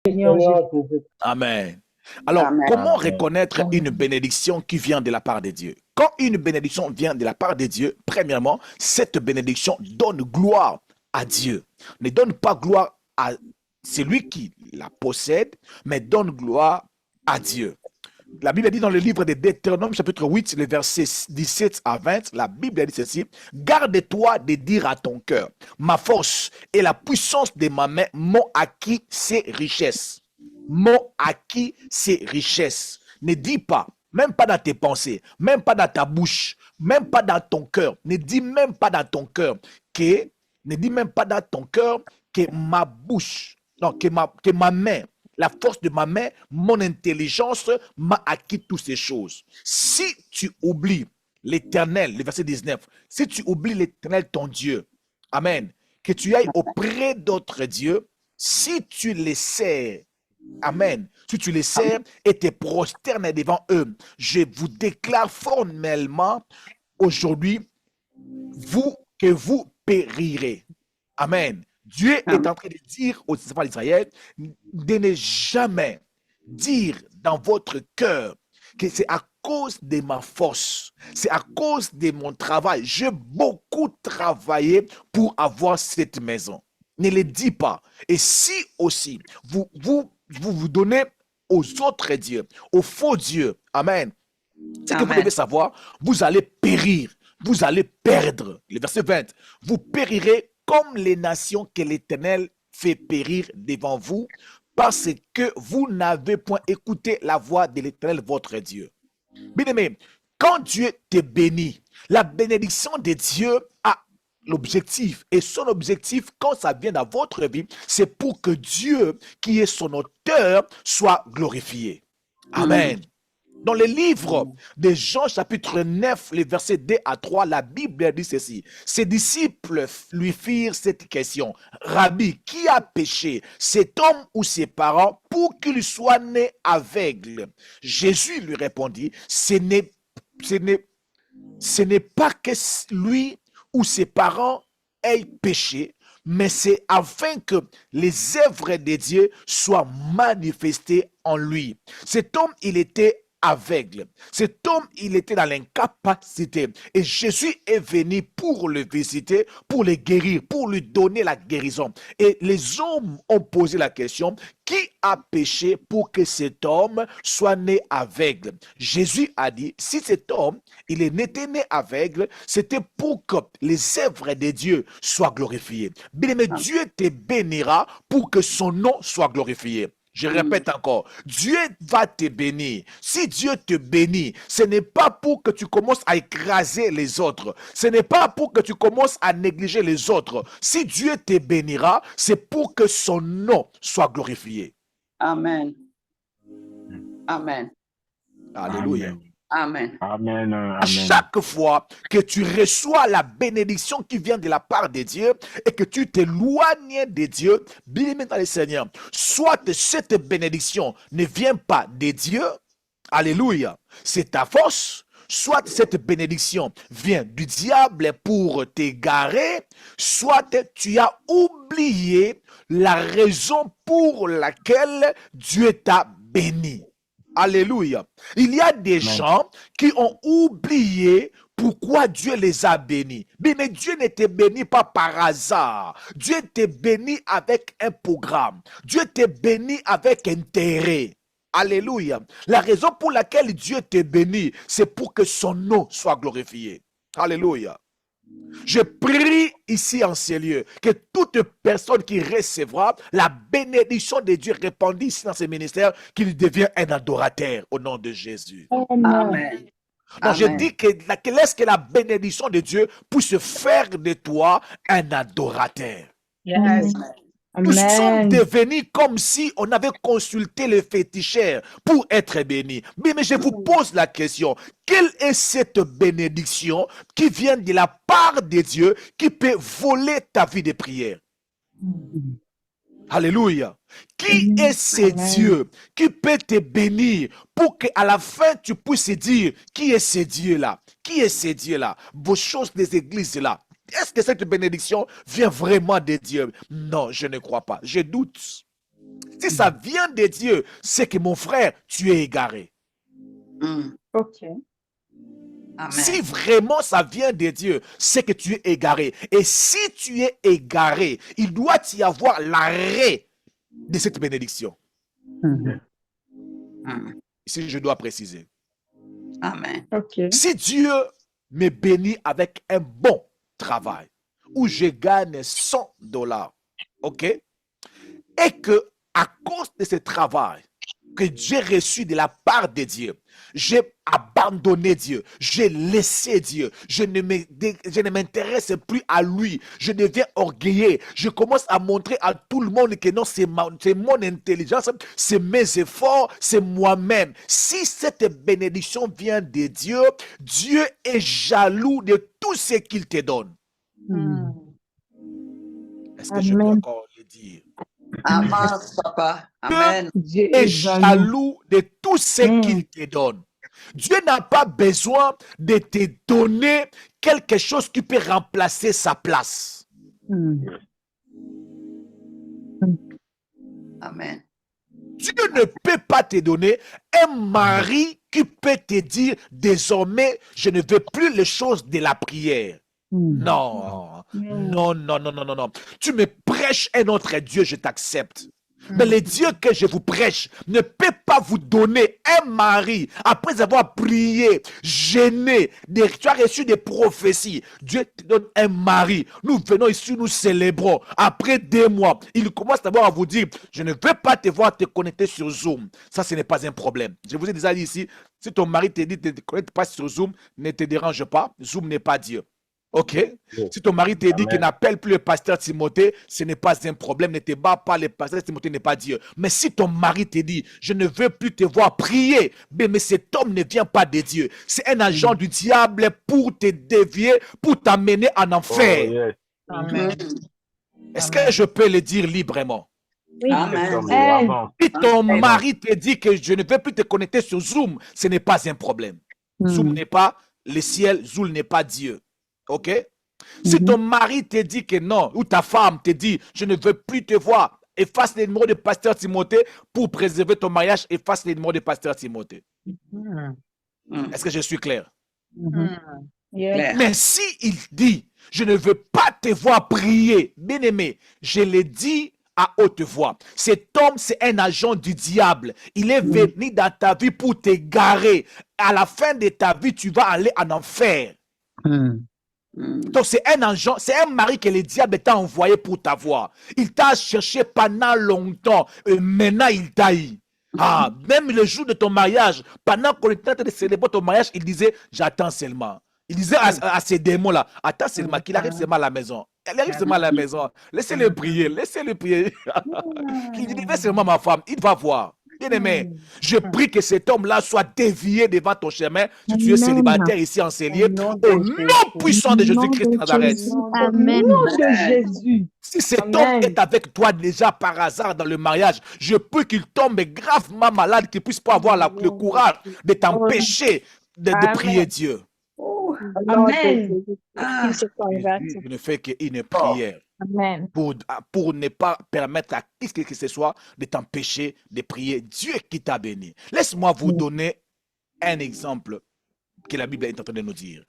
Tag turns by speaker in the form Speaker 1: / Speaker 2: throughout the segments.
Speaker 1: Seigneur Jésus.
Speaker 2: Amen. Alors,
Speaker 3: Amen.
Speaker 2: comment
Speaker 4: Amen.
Speaker 2: reconnaître une bénédiction qui vient de la part de Dieu? Quand une bénédiction vient de la part de Dieu, premièrement, cette bénédiction donne gloire à Dieu. Ne donne pas gloire à celui qui la possède, mais donne gloire à Dieu. La Bible dit dans le livre de Deutéronome, chapitre 8, le verset 17 à 20, la Bible dit ceci: garde-toi de dire à ton cœur, ma force et la puissance de ma main m'ont acquis ces richesses. M'ont acquis ces richesses. Ne dis pas, même pas dans tes pensées, même pas dans ta bouche, même pas dans ton cœur. Ne dis même pas dans ton cœur ne dis même pas dans ton cœur que ma bouche, non, que ma main, la force de ma main, mon intelligence m'a acquis toutes ces choses. Si tu oublies l'Éternel, le verset 19, si tu oublies l'Éternel ton Dieu, amen, que tu ailles auprès d'autres dieux, si tu les sers, amen, si tu les sers et te prosternes devant eux, je vous déclare formellement aujourd'hui, que vous périrez. Amen. Dieu est en train de dire aux enfants d'Israël de ne jamais dire dans votre cœur que c'est à cause de ma force, c'est à cause de mon travail. J'ai beaucoup travaillé pour avoir cette maison. Ne le dis pas. Et si aussi vous donnez aux autres dieux, aux faux dieux, amen, c'est que vous devez savoir, vous allez périr, vous allez perdre. Le verset 20, vous périrez comme les nations que l'Éternel fait périr devant vous, parce que vous n'avez point écouté la voix de l'Éternel, votre Dieu. Bien-aimé, quand Dieu te bénit, la bénédiction de Dieu a l'objectif. Et son objectif, quand ça vient dans votre vie, c'est pour que Dieu, qui est son auteur, soit glorifié. Amen. Dans le livre de Jean chapitre 9, les versets 2 à 3, la Bible dit ceci. Ses disciples lui firent cette question. Rabbi, qui a péché, cet homme ou ses parents, pour qu'il soit né aveugle? Jésus lui répondit, ce n'est pas que lui ou ses parents aient péché, mais c'est afin que les œuvres de Dieu soient manifestées en lui. Cet homme, il était aveugle. Cet homme, il était dans l'incapacité. Et Jésus est venu pour le visiter, pour le guérir, pour lui donner la guérison. Et les hommes ont posé la question, qui a péché pour que cet homme soit né aveugle? Jésus a dit, si cet homme, il est né aveugle, c'était pour que les œuvres de Dieu soient glorifiées. Bien, mais Dieu te bénira pour que son nom soit glorifié. Je répète encore, Dieu va te bénir. Si Dieu te bénit, ce n'est pas pour que tu commences à écraser les autres. Ce n'est pas pour que tu commences à négliger les autres. Si Dieu te bénira, c'est pour que son nom soit glorifié.
Speaker 3: Amen. Amen.
Speaker 2: Alléluia.
Speaker 3: Amen.
Speaker 4: Amen.
Speaker 2: À chaque fois que tu reçois la bénédiction qui vient de la part de Dieu et que tu t'éloignes de Dieu, bien aimé dans le Seigneur, soit cette bénédiction ne vient pas de Dieu, alléluia, c'est ta force, soit cette bénédiction vient du diable pour t'égarer, soit tu as oublié la raison pour laquelle Dieu t'a béni. Alléluia. Il y a des gens qui ont oublié pourquoi Dieu les a bénis. Mais Dieu ne te bénit pas par hasard. Dieu te bénit avec un programme. Dieu te bénit avec intérêt. Alléluia. La raison pour laquelle Dieu te bénit, c'est pour que son nom soit glorifié. Alléluia. Je prie ici en ces lieux que toute personne qui recevra la bénédiction de Dieu répandue ici dans ce ministère, qu'il devienne un adorateur au nom de Jésus.
Speaker 3: Amen.
Speaker 2: Donc je dis que laisse que la bénédiction de Dieu puisse faire de toi un adorateur.
Speaker 3: Yes.
Speaker 2: Nous sommes devenus comme si on avait consulté le féticheur pour être bénis. Mais je vous pose la question, quelle est cette bénédiction qui vient de la part de Dieu qui peut voler ta vie de prière? Alléluia. Qui est ce Dieu qui peut te bénir pour qu'à la fin tu puisses dire, qui est ce Dieu-là? Qui est ce Dieu-là? Vos choses des églises-là. Est-ce que cette bénédiction vient vraiment de Dieu? Non, je ne crois pas. Je doute. Si ça vient de Dieu, c'est que mon frère, tu es égaré.
Speaker 1: Ok.
Speaker 3: Amen.
Speaker 2: Si vraiment ça vient de Dieu, c'est que tu es égaré. Et si tu es égaré, il doit y avoir l'arrêt de cette bénédiction. Ici, je dois préciser.
Speaker 3: Amen.
Speaker 1: Ok.
Speaker 2: Si Dieu me bénit avec un bon travail, où je gagne $100, ok, et que à cause de ce travail que j'ai reçu de la part de Dieu, j'ai abandonné Dieu, j'ai laissé Dieu, je ne m'intéresse plus à lui, je deviens orgueilleux, je commence à montrer à tout le monde que non, c'est mon intelligence, c'est mes efforts, c'est moi-même. Si cette bénédiction vient de Dieu, Dieu est jaloux de tout ce qu'il te donne. Est-ce que je peux
Speaker 1: Amen.
Speaker 2: encore le dire?
Speaker 3: Avance, papa. Amen.
Speaker 1: Dieu
Speaker 2: Est
Speaker 1: est jaloux.
Speaker 2: jaloux de tout ce qu'il te donne. Dieu n'a pas besoin de te donner quelque chose qui peut remplacer sa place.
Speaker 3: Amen.
Speaker 2: Dieu ne peut pas te donner un mari qui peut te dire désormais je ne veux plus les choses de la prière. Non, non, non, non, non, non, non. Tu me prêches un autre Dieu, je t'accepte. Mais le Dieu que je vous prêche ne peut pas vous donner un mari après avoir prié, gêné, tu as reçu des prophéties. Dieu te donne un mari. Nous venons ici, nous célébrons. Après 2 mois, il commence d'abord à vous dire, je ne veux pas te voir te connecter sur Zoom. Ça, ce n'est pas un problème. Je vous ai déjà dit ici, si ton mari te dit de ne te connecter pas sur Zoom, ne te dérange pas. Zoom n'est pas Dieu. Ok? Si ton mari te dit qu'il n'appelle plus le pasteur Timothée, ce n'est pas un problème. Ne te bats pas, le pasteur Timothée n'est pas Dieu. Mais si ton mari te dit, je ne veux plus te voir prier, mais cet homme ne vient pas de Dieu. C'est un agent du diable pour te dévier, pour t'amener en enfer.
Speaker 1: Amen.
Speaker 2: Est-ce que je peux le dire librement?
Speaker 1: Oui.
Speaker 3: Amen.
Speaker 2: Si ton mari te dit que je ne veux plus te connecter sur Zoom, ce n'est pas un problème. Zoom n'est pas le ciel, Zoom n'est pas Dieu. Ok? Si ton mari te dit que non, ou ta femme te dit, je ne veux plus te voir, efface les numéros de pasteur Timothée pour préserver ton mariage, efface les numéros de pasteur Timothée. Est-ce que je suis clair?
Speaker 1: Yes.
Speaker 3: Claire.
Speaker 2: Mais si il dit, je ne veux pas te voir prier, bien aimé, je l'ai dit à haute voix. Cet homme, c'est un agent du diable. Il est venu dans ta vie pour t'égarer. À la fin de ta vie, tu vas aller en enfer. Donc, c'est un agent, c'est un mari que le diable t'a envoyé pour t'avoir. Il t'a cherché pendant longtemps et maintenant il taille. Ah, même le jour de ton mariage, pendant qu'on était en train de célébrer ton mariage, il disait, j'attends seulement. Il disait à ces démons-là, attends seulement, qu'il arrive seulement à la maison. Il arrive seulement à la maison. Laissez-le prier, laissez-le prier. Qu'il dit, laisse seulement ma femme, il va voir. Bien-aimé, je prie que cet homme-là soit dévié devant ton chemin. Si tu es célibataire ici en ces lieux, au nom puissant de Jésus-Christ de Nazareth.
Speaker 1: Amen. Au nom de Jésus.
Speaker 2: Si cet
Speaker 1: Amen.
Speaker 2: homme est avec toi déjà par hasard dans le mariage, je prie qu'il tombe gravement malade, qu'il ne puisse pas avoir le courage de t'empêcher de prier Dieu.
Speaker 1: Amen.
Speaker 2: Jésus ne fait qu'une prière
Speaker 1: Amen.
Speaker 2: pour ne pas permettre à qui que ce soit de t'empêcher de prier Dieu qui t'a béni. Laisse-moi vous donner un exemple que la Bible est en train de nous dire.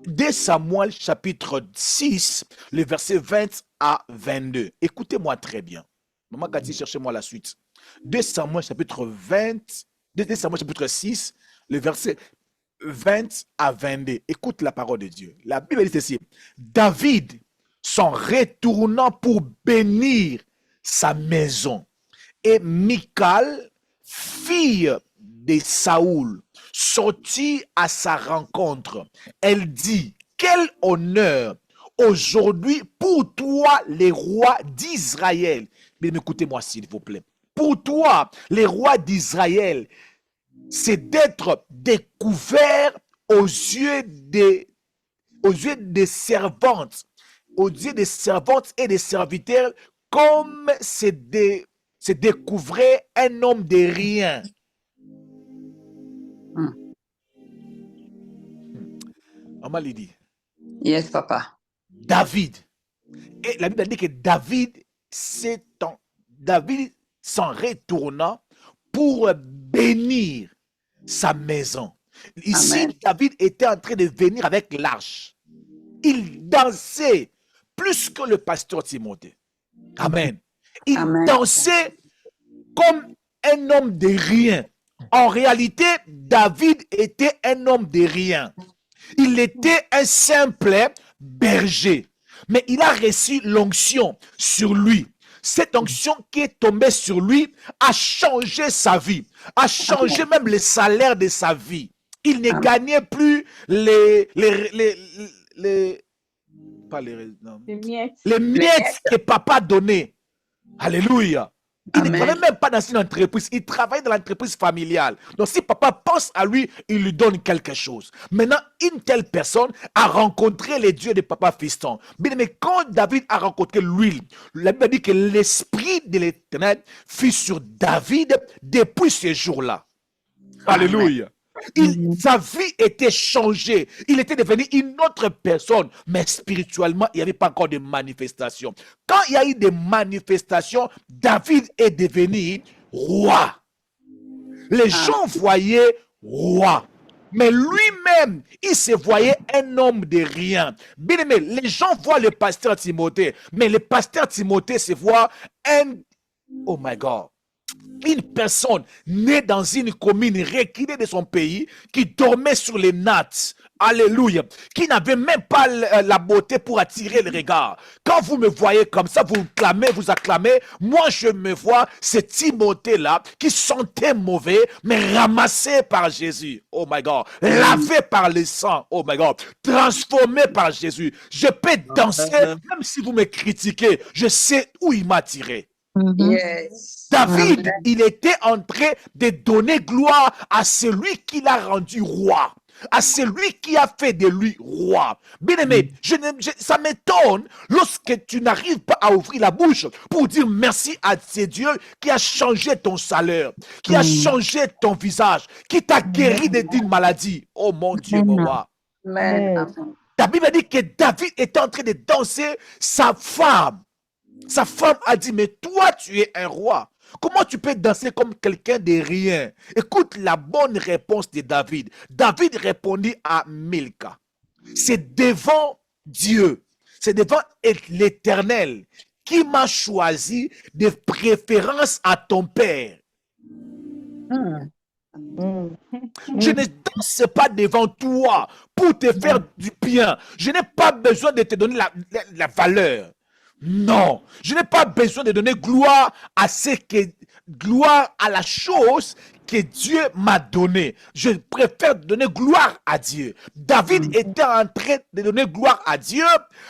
Speaker 2: 2 Samuel chapitre 6, le verset 20 à 22. Écoutez-moi très bien. Maman Cathy, cherchez-moi la suite. 2 Samuel chapitre 2 Samuel chapitre 6, le verset 20 à 22. Écoute la parole de Dieu. La Bible dit ceci. David, s'en retournant pour bénir sa maison, et Michal, fille de Saoul, sortit à sa rencontre. Elle dit, quel honneur aujourd'hui pour toi, les rois d'Israël. Mais écoutez-moi s'il vous plaît. Pour toi, les rois d'Israël, c'est d'être découvert aux yeux des servantes, aux yeux des servantes et des serviteurs, comme c'est découvrir un homme de rien. Maman Lydie.
Speaker 3: Yes, papa.
Speaker 2: David. Et la Bible dit que David, s'en retourna pour bénir sa maison. Ici,
Speaker 3: Amen.
Speaker 2: David était en train de venir avec l'arche. Il dansait plus que le pasteur Timothée. Amen. Il
Speaker 3: Amen.
Speaker 2: dansait comme un homme de rien. En réalité, David était un homme de rien. Il était un simple berger. Mais il a reçu l'onction sur lui. Cette onction qui est tombée sur lui a changé sa vie, a changé même le salaire de sa vie. Il ne gagnait plus pas non, les miettes que papa donnait. Alléluia. Il ne travaillait même pas dans une entreprise, il travaillait dans l'entreprise familiale. Donc si papa pense à lui, il lui donne quelque chose. Maintenant, une telle personne a rencontré les dieux de papa fiston. Mais quand David a rencontré l'huile, la Bible dit que l'esprit de l'Éternel fut sur David depuis ce jour-là. Alléluia. Sa vie était changée. Il était devenu une autre personne. Mais spirituellement, il n'y avait pas encore de manifestation. Quand il y a eu des manifestations, David est devenu roi. Les gens voyaient roi. Mais lui-même, il se voyait un homme de rien. Bien aimé, les gens voient le pasteur Timothée. Mais le pasteur Timothée se voit un... Oh my God. Une personne née dans une commune reculée de son pays, qui dormait sur les nattes, alléluia, qui n'avait même pas la beauté pour attirer le regard. Quand vous me voyez comme ça, vous clamez, vous acclamez, moi je me vois, c'est Timothée-là, qui sentait mauvais, mais ramassé par Jésus, oh my God, lavé par le sang, oh my God, transformé par Jésus. Je peux danser, même si vous me critiquez, je sais où il m'a tiré.
Speaker 3: Yes.
Speaker 2: David, il était en train de donner gloire à celui qui l'a rendu roi, à celui qui a fait de lui roi. Bien aimé, ça m'étonne lorsque tu n'arrives pas à ouvrir la bouche pour dire merci à ces dieux qui a changé ton salaire, qui a changé ton visage, qui t'a guéri d'une maladie. Oh mon Dieu, mon roi.
Speaker 3: Amen.
Speaker 2: La Bible dit que David était en train de danser. Sa femme a dit, mais toi, tu es un roi. Comment tu peux danser comme quelqu'un de rien? Écoute la bonne réponse de David. David répondit à Milka. C'est devant Dieu, c'est devant l'Éternel qui m'a choisi de préférence à ton père. Je ne danse pas devant toi pour te faire du bien. Je n'ai pas besoin de te donner la valeur. Non, je n'ai pas besoin de donner gloire gloire à la chose que Dieu m'a donnée. Je préfère donner gloire à Dieu. David était en train de donner gloire à Dieu,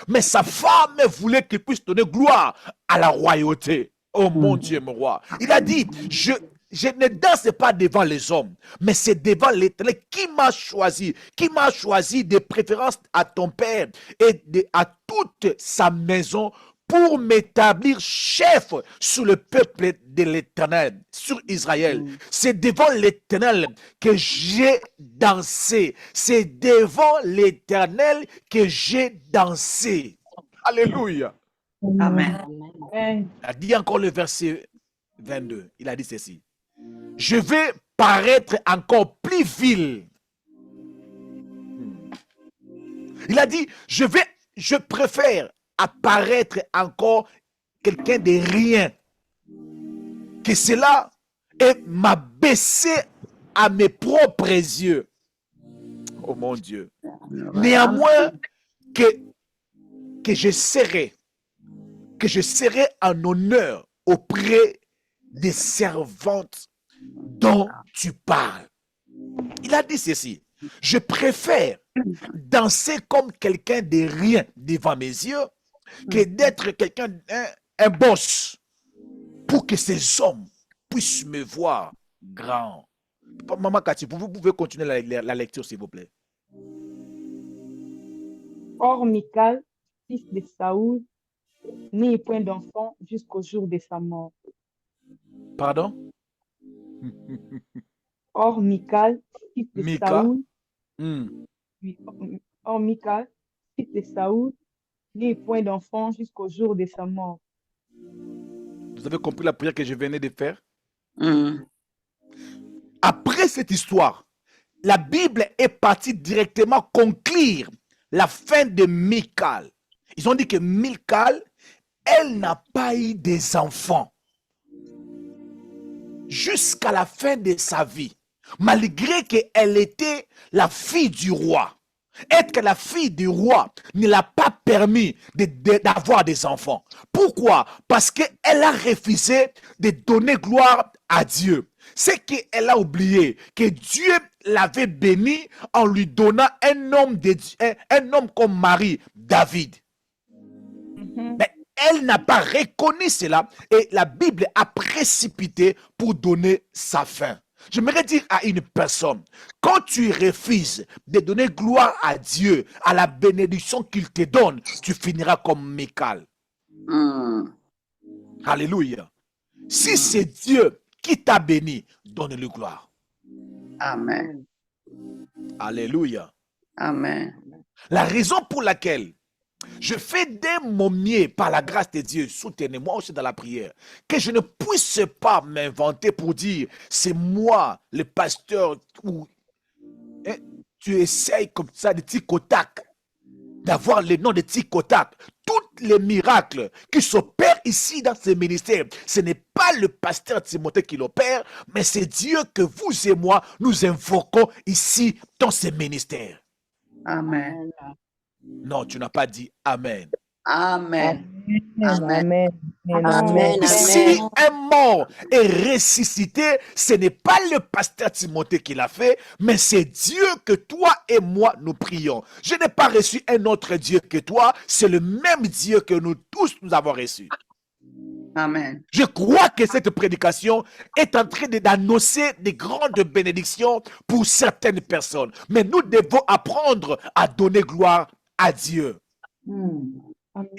Speaker 2: mais sa femme voulait qu'il puisse donner gloire à la royauté. Oh mon Dieu, mon roi. Il a dit, je ne danse pas devant les hommes, mais c'est devant l'Éternel qui m'a choisi de préférence à ton père et à toute sa maison pour m'établir chef sur le peuple de l'Éternel, sur Israël. C'est devant l'Éternel que j'ai dansé. C'est devant l'Éternel que j'ai dansé. Alléluia.
Speaker 3: Amen.
Speaker 2: Il a dit encore le verset 22. Il a dit ceci. Je vais paraître encore plus vil. Il a dit, je préfère apparaître encore quelqu'un de rien que cela et m'abaisser à mes propres yeux. Oh mon Dieu. Néanmoins que je serai en honneur auprès des servantes dont tu parles. Il a dit ceci. Je préfère danser comme quelqu'un de rien devant mes yeux que d'être quelqu'un, un boss, pour que ces hommes puissent me voir grand. Maman Cathy, vous pouvez continuer la lecture, s'il vous plaît.
Speaker 1: Or, Michal, fils de Saoul, n'eut point d'enfant jusqu'au jour de sa mort.
Speaker 2: Pardon?
Speaker 1: Or, Michal, fils de Saoul, or, Michal, fils de Saoul, n'eut point d'enfant jusqu'au jour de sa mort.
Speaker 2: Vous avez compris la prière que je venais de faire?
Speaker 3: Mm.
Speaker 2: Après cette histoire, la Bible est partie directement conclure la fin de Michal. Ils ont dit que Michal, elle n'a pas eu des enfants jusqu'à la fin de sa vie, malgré qu'elle était la fille du roi. Être la fille du roi ne l'a pas permis d'avoir des enfants. Pourquoi? Parce qu'elle a refusé de donner gloire à Dieu. C'est qu'elle a oublié que Dieu l'avait béni en lui donnant un homme comme mari, David. Mais elle n'a pas reconnu cela et la Bible a précipité pour donner sa fin. J'aimerais dire à une personne, quand tu refuses de donner gloire à Dieu, à la bénédiction qu'il te donne, tu finiras comme Michal.
Speaker 3: Mm.
Speaker 2: Alléluia. Si c'est Dieu qui t'a béni, donne-lui gloire.
Speaker 3: Amen.
Speaker 2: Alléluia.
Speaker 3: Amen.
Speaker 2: La raison pour laquelle je fais de mon mieux par la grâce de Dieu, soutenez-moi aussi dans la prière, que je ne puisse pas m'inventer pour dire, c'est moi le pasteur, ou hein, tu essayes comme ça de tic-au-tac, d'avoir le nom de tic-au-tac. Tous les miracles qui s'opèrent ici dans ce ministère, ce n'est pas le pasteur Timothée qui l'opère, mais c'est Dieu que vous et moi, nous invoquons ici dans ce ministère.
Speaker 3: Amen.
Speaker 2: Non, tu n'as pas dit Amen.
Speaker 3: Amen.
Speaker 1: Amen.
Speaker 4: Amen.
Speaker 2: Si un mort est ressuscité, ce n'est pas le pasteur Timothée qui l'a fait, mais c'est Dieu que toi et moi nous prions. Je n'ai pas reçu un autre Dieu que toi, c'est le même Dieu que nous tous nous avons reçu.
Speaker 3: Amen.
Speaker 2: Je crois que cette prédication est en train d'annoncer des grandes bénédictions pour certaines personnes. Mais nous devons apprendre à donner gloire à Dieu.
Speaker 3: Mm.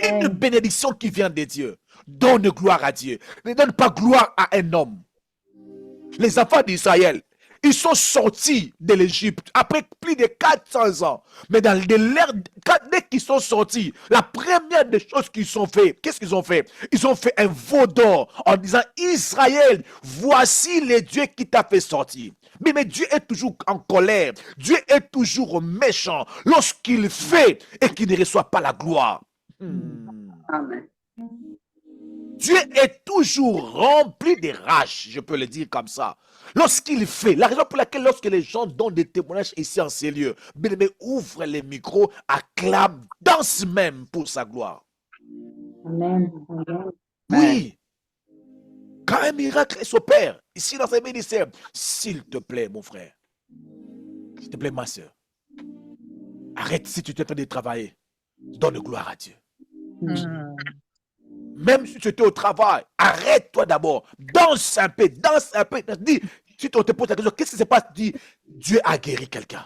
Speaker 2: Une bénédiction qui vient de Dieu. Donne gloire à Dieu. Ne donne pas gloire à un homme. Les enfants d'Israël, ils sont sortis de l'Égypte après plus de 400 ans. Mais dans l'ère, dès qu'ils sont sortis, la première des choses qu'ils ont fait, qu'est-ce qu'ils ont fait? Ils ont fait un veau d'or en disant, Israël, voici le Dieu qui t'a fait sortir. Mais Dieu est toujours en colère. Dieu est toujours méchant lorsqu'il fait et qu'il ne reçoit pas la gloire.
Speaker 3: Amen.
Speaker 2: Dieu est toujours rempli de rage, je peux le dire comme ça. Lorsqu'il fait, la raison pour laquelle lorsque les gens donnent des témoignages ici en ces lieux, bien-aimé, ouvre les micros, acclame, danse même pour sa gloire.
Speaker 3: Amen.
Speaker 2: Oui, quand un miracle s'opère, ici dans ce ministère, s'il te plaît, mon frère, s'il te plaît, ma soeur, arrête si tu es en train de travailler, donne gloire à Dieu. Même si tu étais au travail, arrête-toi d'abord. Danse un peu, danse un peu. Dis, si on te pose la question, qu'est-ce qui se passe? Dis, Dieu a guéri quelqu'un.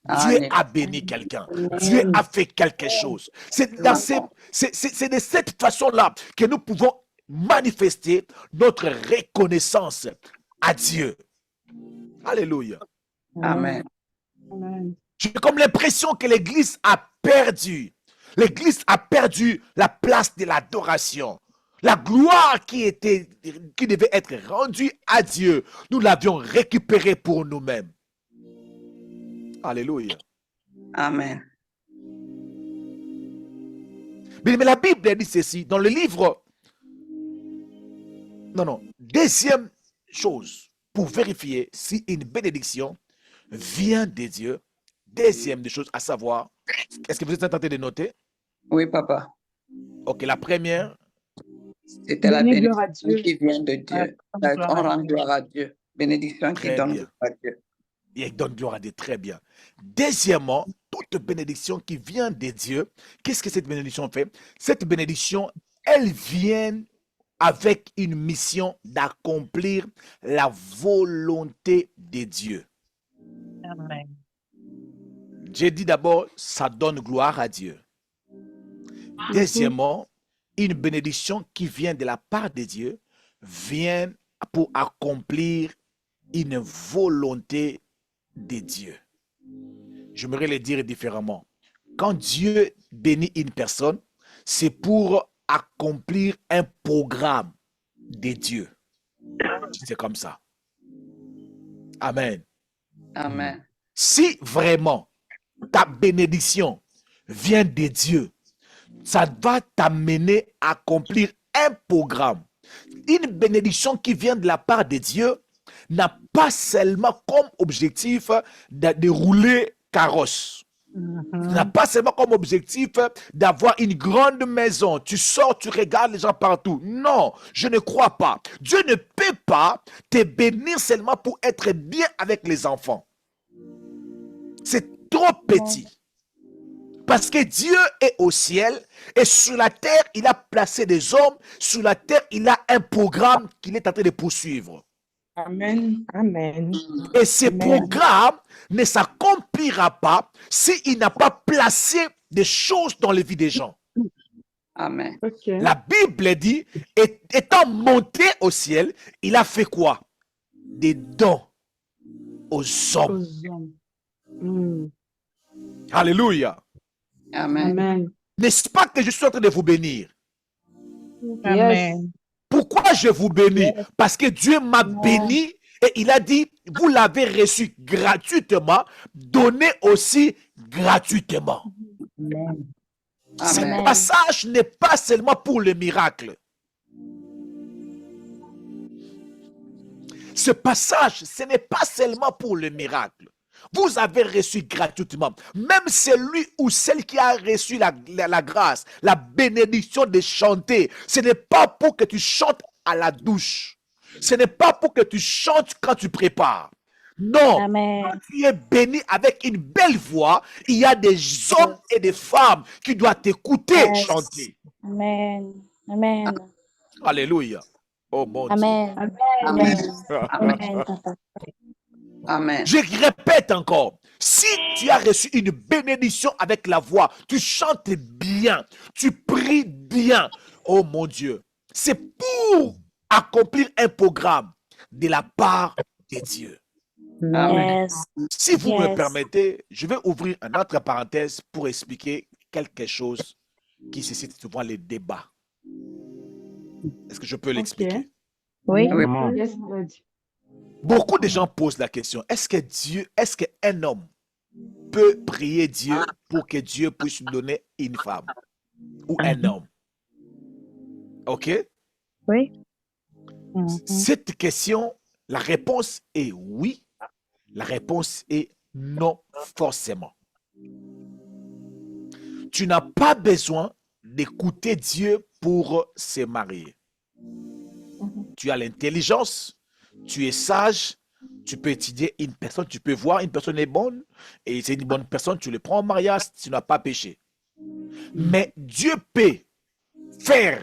Speaker 2: Dieu a béni quelqu'un. Dieu a fait quelque chose. C'est de cette façon-là que nous pouvons manifester notre reconnaissance à Dieu. Alléluia.
Speaker 3: Amen.
Speaker 2: J'ai comme l'impression que l'Église a perdu. L'Église a perdu la place de l'adoration. La gloire qui devait être rendue à Dieu, nous l'avions récupérée pour nous-mêmes. Alléluia.
Speaker 3: Amen.
Speaker 2: Mais la Bible dit ceci dans le livre. Deuxième chose pour vérifier si une bénédiction vient de Dieu. Deuxième des choses à savoir, est-ce que vous êtes tenté de noter?
Speaker 3: Oui, papa.
Speaker 2: Ok, la première.
Speaker 3: C'était la
Speaker 1: Donner gloire à
Speaker 3: bénédiction
Speaker 1: Dieu.
Speaker 3: qui vient de Dieu. On rend gloire à Dieu. Bénédiction qui
Speaker 2: Très
Speaker 3: donne
Speaker 2: bien.
Speaker 3: gloire à Dieu.
Speaker 2: Et il donne gloire à Dieu, très bien. Deuxièmement, toute bénédiction qui vient de Dieu, qu'est-ce que cette bénédiction fait? Cette bénédiction, elle vient avec une mission d'accomplir la volonté de Dieu.
Speaker 4: Amen.
Speaker 2: J'ai dit d'abord, ça donne gloire à Dieu. Deuxièmement, une bénédiction qui vient de la part de Dieu vient pour accomplir une volonté de Dieu. J'aimerais le dire différemment. Quand Dieu bénit une personne, c'est pour accomplir un programme. des dieux. C'est comme ça. Amen.
Speaker 3: Amen.
Speaker 2: Si vraiment ta bénédiction vient de Dieu, ça va t'amener à accomplir un programme. Une bénédiction qui vient de la part de Dieu n'a pas seulement comme objectif de rouler carrosse. N'a pas seulement comme objectif d'avoir une grande maison. Tu sors, tu regardes les gens partout. Non, je ne crois pas. Dieu ne peut pas te bénir seulement pour être bien avec les enfants. C'est trop petit. Parce que Dieu est au ciel et sur la terre, il a placé des hommes. Sur la terre, il a un programme qu'il est en train de poursuivre.
Speaker 1: Amen. Amen.
Speaker 2: Et ce
Speaker 1: Amen.
Speaker 2: programme ne s'accomplira pas s'il n'a pas placé des choses dans les vies des gens.
Speaker 3: Amen.
Speaker 1: Ok.
Speaker 2: La Bible dit, étant monté au ciel, il a fait quoi? Des dons aux hommes.
Speaker 1: Aux hommes. Mm.
Speaker 2: Alléluia.
Speaker 3: Amen.
Speaker 1: Amen.
Speaker 2: N'est-ce pas que je suis en train de vous bénir?
Speaker 1: Yes.
Speaker 4: Amen.
Speaker 2: Pourquoi je vous bénis? Parce que Dieu m'a béni et il a dit, vous l'avez reçu gratuitement, donnez aussi gratuitement.
Speaker 1: Amen.
Speaker 2: Ce
Speaker 3: Amen.
Speaker 2: passage n'est pas seulement pour le miracle. Ce passage, ce n'est pas seulement pour le miracle. Vous avez reçu gratuitement. Même celui ou celle qui a reçu la grâce, la bénédiction de chanter, ce n'est pas pour que tu chantes à la douche. Ce n'est pas pour que tu chantes quand tu prépares. Non,
Speaker 5: Amen.
Speaker 2: quand tu es béni avec une belle voix, il y a des hommes et des femmes qui doivent t'écouter
Speaker 5: Yes.
Speaker 2: chanter.
Speaker 5: Amen. Amen.
Speaker 2: Alléluia. Oh mon Dieu.
Speaker 5: Amen.
Speaker 3: Amen.
Speaker 5: Amen.
Speaker 3: Amen.
Speaker 5: Amen, papa.
Speaker 3: Amen.
Speaker 2: Je répète encore, si tu as reçu une bénédiction avec la voix, tu chantes bien, tu pries bien, oh mon Dieu, c'est pour accomplir un programme de la part de Dieu.
Speaker 3: Amen.
Speaker 5: Yes.
Speaker 2: Si vous me
Speaker 5: Yes.
Speaker 2: permettez, je vais ouvrir une autre parenthèse pour expliquer quelque chose qui suscite souvent les débats. Est-ce que je peux l'expliquer?
Speaker 5: Oui.
Speaker 3: Oui.
Speaker 1: Yes, Lord.
Speaker 2: Beaucoup de gens posent la question, est-ce qu'un homme peut prier Dieu pour que Dieu puisse lui donner une femme ou un homme? OK?
Speaker 5: Oui.
Speaker 2: Cette question, la réponse est oui. La réponse est non forcément. Tu n'as pas besoin d'écouter Dieu pour se marier. Tu as l'intelligence, tu es sage, tu peux étudier une personne, tu peux voir une personne est bonne et c'est une bonne personne, tu le prends en mariage, tu n'as pas péché. Mais Dieu peut faire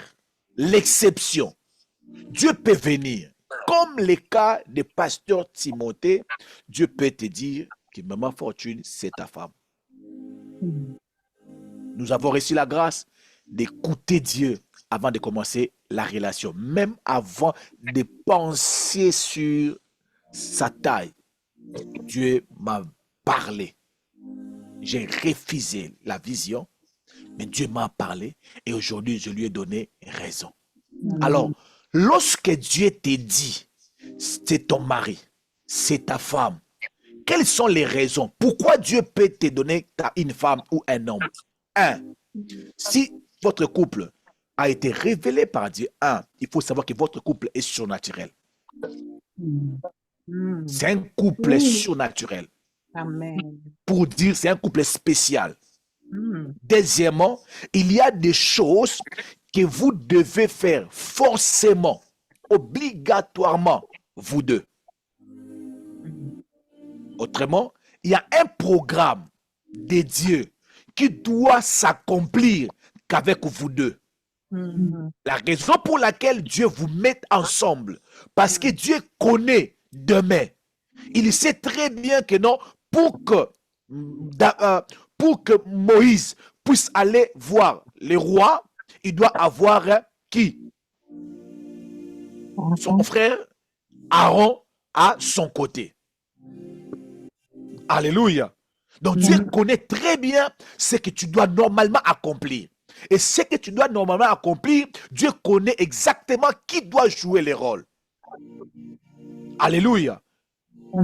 Speaker 2: l'exception. Dieu peut venir. Comme le cas de pasteur Timothée, Dieu peut te dire que maman Fortune, c'est ta femme. Nous avons reçu la grâce d'écouter Dieu avant de commencer la relation, même avant de penser sur sa taille. Dieu m'a parlé. J'ai refusé la vision, mais Dieu m'a parlé et aujourd'hui, je lui ai donné raison. Alors, lorsque Dieu te dit, c'est ton mari, c'est ta femme, quelles sont les raisons? Pourquoi Dieu peut te donner une femme ou un homme? Un, si votre couple a été révélé par Dieu, il faut savoir que votre couple est surnaturel. C'est un couple surnaturel.
Speaker 4: Amen.
Speaker 2: Pour dire, c'est un couple spécial. Deuxièmement, il y a des choses que vous devez faire forcément, obligatoirement, vous deux. Autrement, il y a un programme de Dieu qui doit s'accomplir qu'avec vous deux. La raison pour laquelle Dieu vous met ensemble, parce que Dieu connaît demain. Il sait très bien que non, pour que Moïse puisse aller voir le roi, il doit avoir qui? Son frère Aaron à son côté. Alléluia. Donc Dieu connaît très bien ce que tu dois normalement accomplir. Et ce que tu dois normalement accomplir, Dieu connaît exactement qui doit jouer les rôles. Alléluia.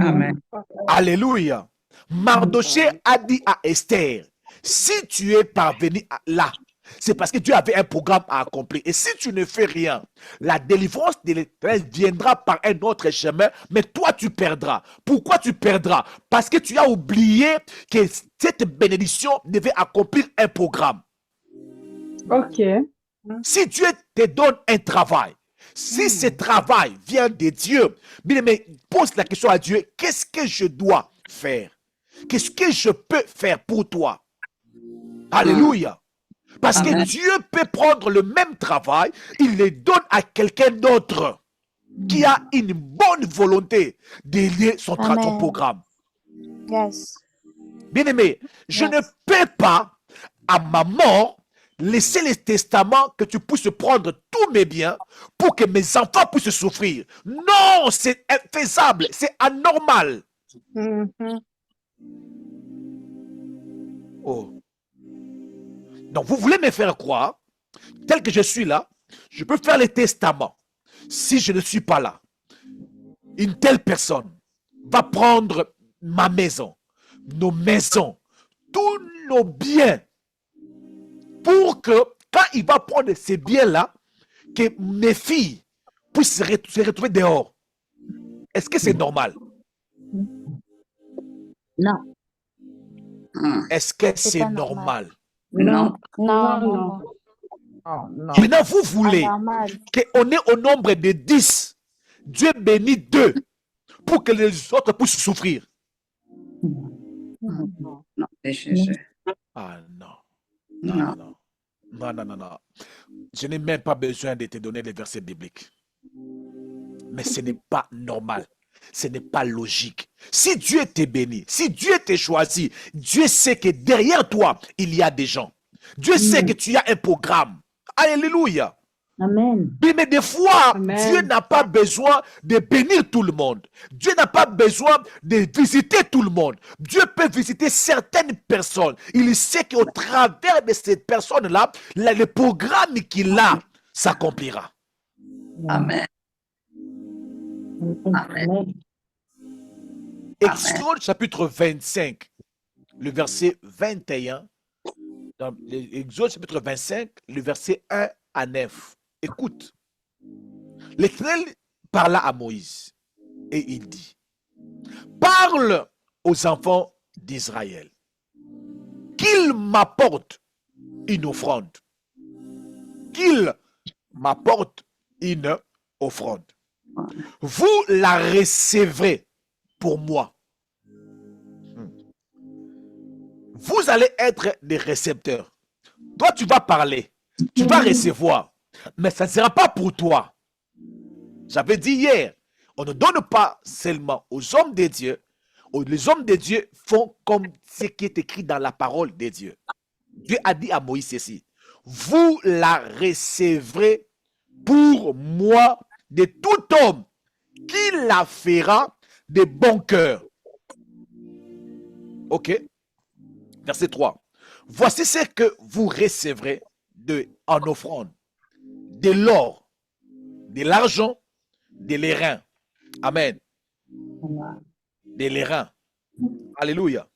Speaker 3: Amen.
Speaker 2: Alléluia. Mardoché a dit à Esther, si tu es parvenu là, c'est parce que Dieu avait un programme à accomplir. Et si tu ne fais rien, la délivrance de l'Éternel viendra par un autre chemin, mais toi tu perdras. Pourquoi tu perdras? Parce que tu as oublié que cette bénédiction devait accomplir un programme.
Speaker 1: Ok.
Speaker 2: Si Dieu te donne un travail, si ce travail vient de Dieu, bien aimé, pose la question à Dieu, qu'est-ce que je dois faire? Qu'est-ce que je peux faire pour toi? Alléluia. Parce
Speaker 3: Amen.
Speaker 2: que Dieu peut prendre le même travail, il le donne à quelqu'un d'autre qui a une bonne volonté d'aider son
Speaker 5: Amen.
Speaker 2: programme.
Speaker 5: Yes.
Speaker 2: Bien-aimé, je
Speaker 5: Yes.
Speaker 2: ne peux pas, à ma mort, laisser les testaments que tu puisses prendre tous mes biens pour que mes enfants puissent souffrir. Non, c'est infaisable, c'est anormal. Oh. Donc, vous voulez me faire croire, tel que je suis là, je peux faire les testaments. Si je ne suis pas là, une telle personne va prendre ma maison, nos maisons, tous nos biens, pour que quand il va prendre ces biens-là, que mes filles puissent se retrouver dehors. Est-ce que c'est normal?
Speaker 4: Non.
Speaker 2: Est-ce que
Speaker 5: C'est
Speaker 2: c'est
Speaker 5: pas normal.
Speaker 2: normal?
Speaker 3: Non.
Speaker 5: Non,
Speaker 1: Non,
Speaker 5: non,
Speaker 1: non.
Speaker 5: non.
Speaker 4: Oh, non.
Speaker 2: Maintenant, vous voulez
Speaker 5: Anormal.
Speaker 2: qu'on est au nombre de 10. Dieu bénit 2 pour que les autres puissent souffrir.
Speaker 3: Non. Jésus.
Speaker 2: Ah non.
Speaker 3: Non.
Speaker 2: Non, non. Non, non, non, non. Je n'ai même pas besoin de te donner les versets bibliques. Mais ce n'est pas normal. Ce n'est pas logique. Si Dieu t'est béni, si Dieu t'a choisi, Dieu sait que derrière toi, il y a des gens. Dieu sait que tu as un programme. Alléluia.
Speaker 4: Amen.
Speaker 2: Mais des fois,
Speaker 1: Amen.
Speaker 2: Dieu n'a pas besoin de bénir tout le monde. Dieu n'a pas besoin de visiter tout le monde. Dieu peut visiter certaines personnes. Il sait qu'au travers de ces personnes-là, le programme qu'il a s'accomplira.
Speaker 3: Amen.
Speaker 4: Amen.
Speaker 2: Exode chapitre 25, le verset 21. Dans Exode chapitre 25, le verset 1 à 9. Écoute. L'Éternel parla à Moïse et il dit, parle aux enfants d'Israël qu'ils m'apportent une offrande. Qu'ils m'apportent une offrande. Vous la recevrez pour moi. Vous allez être des récepteurs. Toi, tu vas parler. Tu vas recevoir. Mais ça ne sera pas pour toi. J'avais dit hier, on ne donne pas seulement aux hommes de Dieu. Les hommes de Dieu font comme ce qui est écrit dans la parole de Dieu. Dieu a dit à Moïse ceci. Vous la recevrez pour moi de tout homme qui la fera de bon cœur. Ok. Verset 3. Voici ce que vous recevrez en offrande. De l'or, de l'argent, de l'airain. Amen. De l'airain. Alléluia.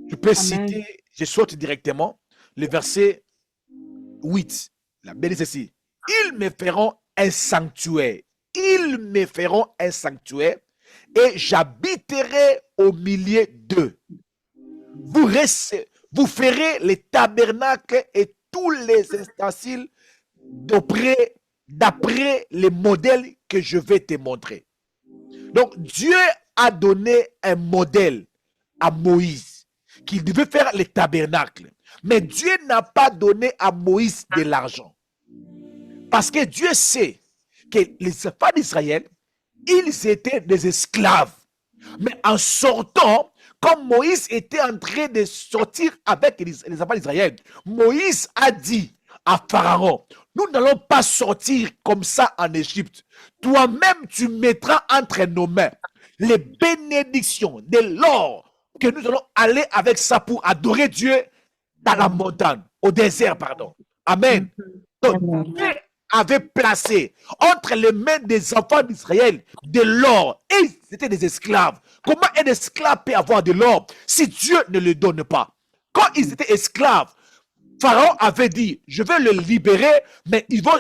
Speaker 2: Je peux citer, je saute directement, le verset 8. La bénédiction ici. Ils me feront un sanctuaire. Ils me feront un sanctuaire et j'habiterai au milieu d'eux. Vous ferez les tabernacles et tous les ustensiles d'après les modèles que je vais te montrer. Donc, Dieu a donné un modèle à Moïse qui devait faire les tabernacles. Mais Dieu n'a pas donné à Moïse de l'argent. Parce que Dieu sait que les enfants d'Israël, ils étaient des esclaves. Mais en sortant, comme Moïse était en train de sortir avec les enfants d'Israël, Moïse a dit à Pharaon, nous n'allons pas sortir comme ça en Égypte. Toi-même, tu mettras entre nos mains les bénédictions de l'or que nous allons aller avec ça pour adorer Dieu dans la montagne. au désert, pardon. Amen. Donc, Dieu avait placé entre les mains des enfants d'Israël de l'or et ils étaient des esclaves. Comment un esclave peut avoir de l'or si Dieu ne le donne pas? Quand ils étaient esclaves, Pharaon avait dit, je vais le libérer, mais ils vont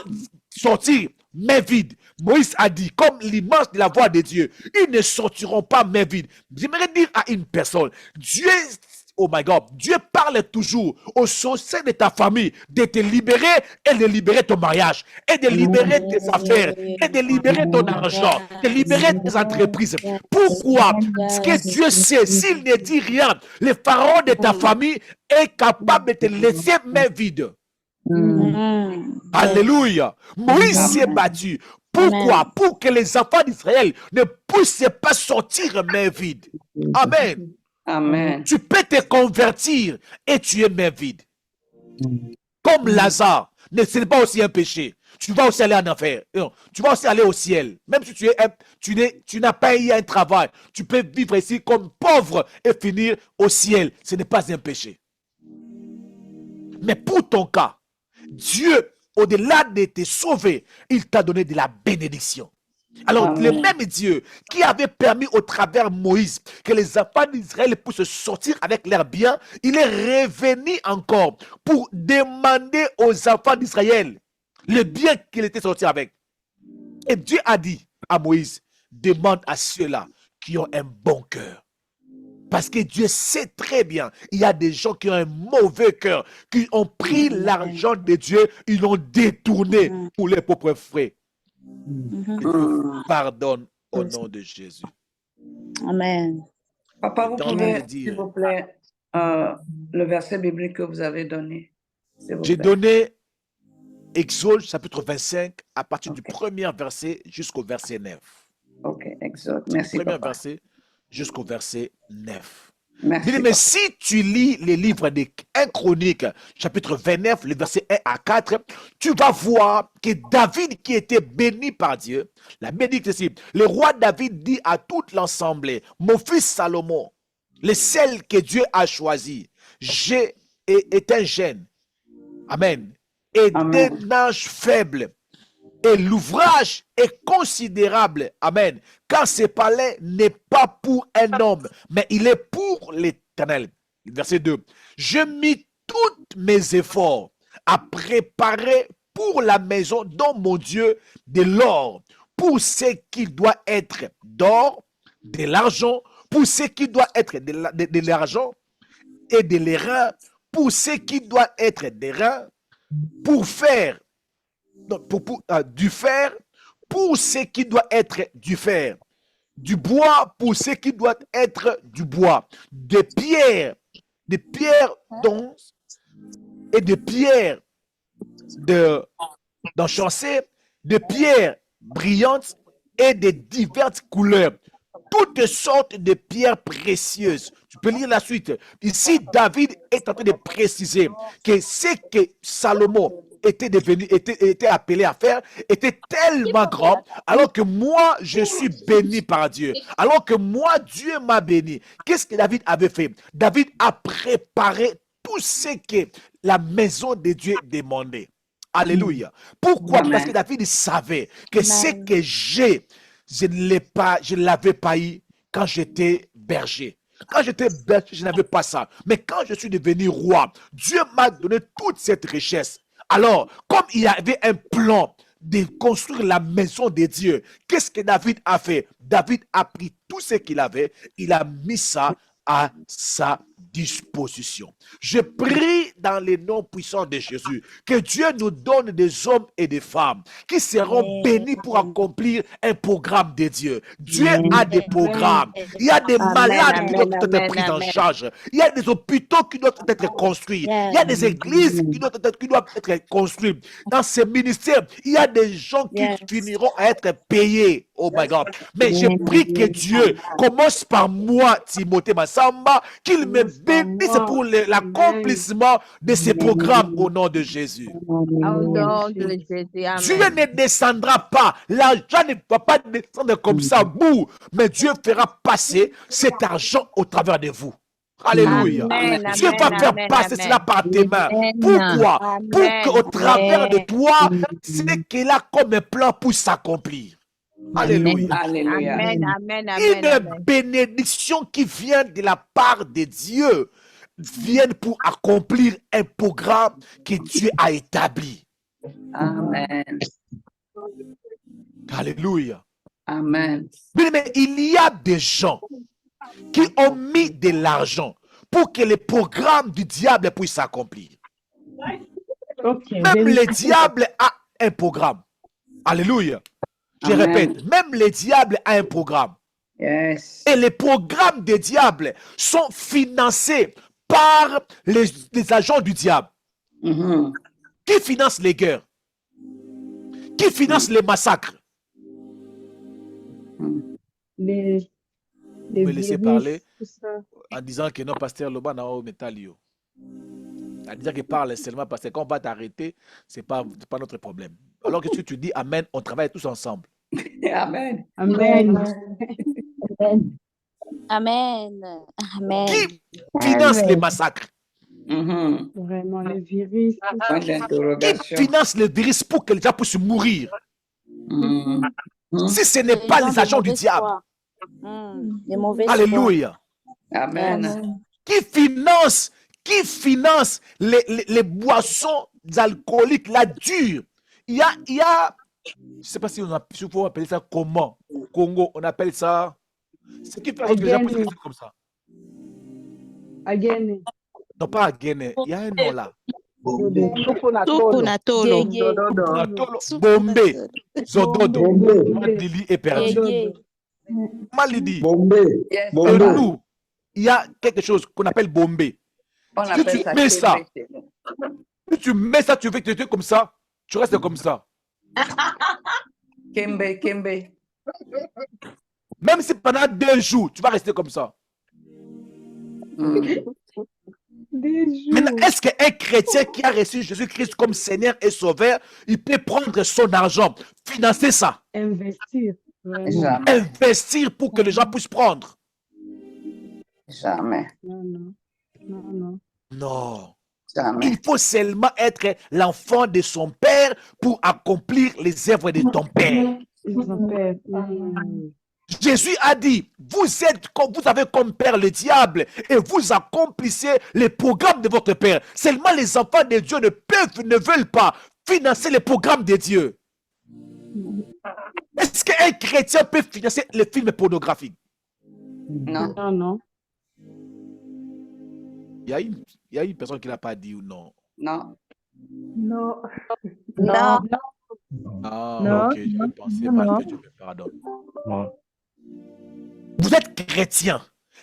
Speaker 2: sortir main vide. Moïse a dit, comme l'image de la voix de Dieu, ils ne sortiront pas main vide. J'aimerais dire à une personne, Dieu, oh my God, Dieu parle toujours au sein de ta famille de te libérer et de libérer ton mariage, et de libérer tes affaires, et de libérer ton argent, de libérer tes entreprises. Pourquoi? Parce que Dieu sait, s'il ne dit rien, le pharaon de ta famille est capable de te laisser main vide. Alléluia. Moïse s'est battu. Pourquoi? Pour que les enfants d'Israël ne puissent pas sortir main vide. Amen.
Speaker 3: Amen.
Speaker 2: Tu peux te convertir et tu es main vide. Comme Lazare, ce n'est pas aussi un péché. Tu vas aussi aller en enfer. Non, tu vas aussi aller au ciel. Même si tu n'as pas eu un travail, tu peux vivre ici comme pauvre et finir au ciel. Ce n'est pas un péché. Mais pour ton cas, Dieu, au-delà de te sauver, il t'a donné de la bénédiction. Alors, le même Dieu qui avait permis au travers Moïse que les enfants d'Israël puissent sortir avec leurs biens, il est revenu encore pour demander aux enfants d'Israël le bien qu'il était sorti avec. Et Dieu a dit à Moïse, demande à ceux-là qui ont un bon cœur. Parce que Dieu sait très bien, il y a des gens qui ont un mauvais cœur, qui ont pris l'argent de Dieu, ils l'ont détourné pour leurs propres frais. Pardonne au nom de Jésus.
Speaker 5: Amen.
Speaker 3: Papa, vous
Speaker 2: Dans
Speaker 3: pouvez,
Speaker 2: le dire.
Speaker 3: s'il vous plaît, le verset biblique que vous avez donné.
Speaker 2: J'ai donné Exode chapitre 25 à partir du premier verset jusqu'au verset 9.
Speaker 3: Ok, Exode. Merci,
Speaker 2: Premier
Speaker 3: papa.
Speaker 2: verset jusqu'au verset 9.
Speaker 3: Merci,
Speaker 2: Mais
Speaker 3: papa.
Speaker 2: si tu lis les livres des 1 Chroniques, chapitre 29, le verset 1 à 4, tu vas voir que David, qui était béni par Dieu, la bénédiction, le roi David dit à toute l'assemblée, mon fils Salomon, le seul que Dieu a choisi, est un jeune. Amen. Et d'un âge faible. Et l'ouvrage est considérable. Amen. Car ce palais n'est pas pour un homme, mais il est pour l'Éternel. Verset 2. Je mis tous mes efforts à préparer pour la maison dont mon Dieu de l'or, pour ce qui doit être d'or, de l'argent, pour ce qui doit être de l'argent et de l'airain, pour ce qui doit être des reins, pour faire du fer, pour ce qui doit être du fer, du bois pour ce qui doit être du bois, des pierres d'once et des pierres d'enchâssé, des pierres brillantes et de diverses couleurs, toutes sortes de pierres précieuses. Tu peux lire la suite. Ici, David est en train de préciser que ce que Salomon était appelé à faire était tellement grand, alors que moi, je suis béni par Dieu. Alors que moi, Dieu m'a béni. Qu'est-ce que David avait fait? David a préparé tout ce que la maison de Dieu demandait. Alléluia. Pourquoi?
Speaker 3: Amen.
Speaker 2: Parce que David savait que ce que j'ai, je ne l'avais pas eu quand j'étais berger. Quand j'étais berger, je n'avais pas ça. Mais quand je suis devenu roi, Dieu m'a donné toute cette richesse. Alors, comme il y avait un plan de construire la maison de Dieu, qu'est-ce que David a fait? David a pris tout ce qu'il avait, il a mis ça à sa disposition. Je prie dans le nom puissant de Jésus que Dieu nous donne des hommes et des femmes qui seront bénis pour accomplir un programme de Dieu. Dieu a des programmes. Il y a des malades qui doivent être pris en charge. Il y a des hôpitaux qui doivent être construits. Il y a des églises qui doivent être construites. Dans ces ministères, il y a des gens qui finiront à être payés. Oh my God. Mais je prie que Dieu commence par moi, Timothée Massamba, qu'il me bénisse pour l'accomplissement de ces programmes au nom de Jésus.
Speaker 6: Au nom de Jésus,
Speaker 2: Dieu
Speaker 6: amen.
Speaker 2: ne descendra pas, l'argent ne va pas descendre comme ça, bout, mais Dieu fera passer cet argent au travers de vous. Alléluia.
Speaker 6: Amen,
Speaker 2: Dieu
Speaker 6: amen,
Speaker 2: va faire
Speaker 6: amen,
Speaker 2: passer cela
Speaker 6: amen.
Speaker 2: par tes mains.
Speaker 6: Amen.
Speaker 2: Pourquoi? Pour
Speaker 6: Amen.
Speaker 2: qu'au travers de toi,
Speaker 4: Amen.
Speaker 2: ce qu'il a comme plan puisse s'accomplir. Alléluia.
Speaker 3: Alléluia.
Speaker 6: Amen, amen, amen,
Speaker 2: Une
Speaker 6: amen.
Speaker 2: bénédiction qui vient de la part de Dieu vient pour accomplir un programme que Dieu a établi.
Speaker 3: Amen.
Speaker 2: Alléluia.
Speaker 3: Amen.
Speaker 2: Mais il y a des gens qui ont mis de l'argent pour que les programmes du diable puissent s'accomplir.
Speaker 1: Ok.
Speaker 2: Même le diable a un programme. Alléluia. Je
Speaker 3: Amen.
Speaker 2: répète, même le diable a un programme.
Speaker 3: Yes.
Speaker 2: Et les programmes des diables sont financés par les agents du diable.
Speaker 3: Mhm.
Speaker 2: Qui finance les guerres? Qui finance les massacres?
Speaker 1: Les
Speaker 2: Vous me laissez
Speaker 1: virus,
Speaker 2: parler
Speaker 1: tout ça.
Speaker 2: en disant que non, pasteur Loba n'a pas métal. À dire qu'il parle seulement parce que quand on va t'arrêter, ce n'est pas notre problème. Alors que si tu dis Amen, on travaille tous ensemble.
Speaker 3: Amen.
Speaker 1: Amen.
Speaker 4: Amen.
Speaker 5: Amen. Amen.
Speaker 2: Qui finance les massacres?
Speaker 3: Mhm.
Speaker 1: Vraiment, les virus, tout ça.
Speaker 3: Point
Speaker 2: Qui
Speaker 3: d'interrogation.
Speaker 2: finance les virus pour que les gens puissent mourir?
Speaker 3: Mhm. Mhm.
Speaker 2: Si ce n'est pas
Speaker 5: gens
Speaker 2: les
Speaker 5: de
Speaker 2: agents du
Speaker 5: mauvaise
Speaker 2: diable.
Speaker 5: foi. De mauvaise foi.
Speaker 2: Alléluia.
Speaker 3: Amen.
Speaker 2: Qui finance les boissons alcooliques, la dure. Il y a, je ne sais pas si on appelle ça comment. Au Congo, on appelle ça. Ce qui fait que les gens puissent rester comme ça.
Speaker 1: Again.
Speaker 2: Non, pas à Guinée. Il y a un nom là.
Speaker 6: Sukunatolo.
Speaker 5: Gégé.
Speaker 2: Natolo, Bombé, Zododo, Malili est perdu.
Speaker 5: Gégé.
Speaker 2: Malidi.
Speaker 3: Yes.
Speaker 2: Et nous, il y a quelque chose qu'on appelle Bombé.
Speaker 3: On
Speaker 2: Si
Speaker 3: appelle
Speaker 2: tu
Speaker 3: ça
Speaker 2: mets ça,
Speaker 3: Kembe chez nous.
Speaker 2: si tu mets ça, tu veux que tu es comme ça, tu restes comme ça.
Speaker 3: Kembe, Kembe.
Speaker 2: Même si pendant 2 jours, tu vas rester comme ça.
Speaker 3: Mm.
Speaker 1: Des jours.
Speaker 2: Maintenant, est-ce qu'un chrétien qui a reçu Jésus-Christ comme Seigneur et Sauveur, il peut prendre son argent, financer ça,
Speaker 1: Investir. Vraiment.
Speaker 3: Jamais.
Speaker 2: investir pour que les gens puissent prendre?
Speaker 3: Jamais.
Speaker 1: Non, non. Non, non.
Speaker 2: Non.
Speaker 3: Jamais.
Speaker 2: Il faut seulement être l'enfant de son père pour accomplir les œuvres de ton père.
Speaker 1: Ils ont peur.
Speaker 2: Jésus a dit, vous avez comme père le diable et vous accomplissez les programmes de votre père. Seulement les enfants de Dieu ne veulent pas financer les programmes de Dieu. Est-ce qu'un chrétien peut financer les films pornographiques?
Speaker 3: Non.
Speaker 1: Non, non.
Speaker 2: Il y a une personne qui n'a pas dit ou non.
Speaker 3: Non.
Speaker 1: Non.
Speaker 5: Non.
Speaker 2: Ah,
Speaker 6: Non,
Speaker 2: ok, je
Speaker 6: non,
Speaker 2: pensais
Speaker 6: non,
Speaker 2: mal
Speaker 6: non.
Speaker 2: que Dieu me pardonne. Vous êtes chrétien,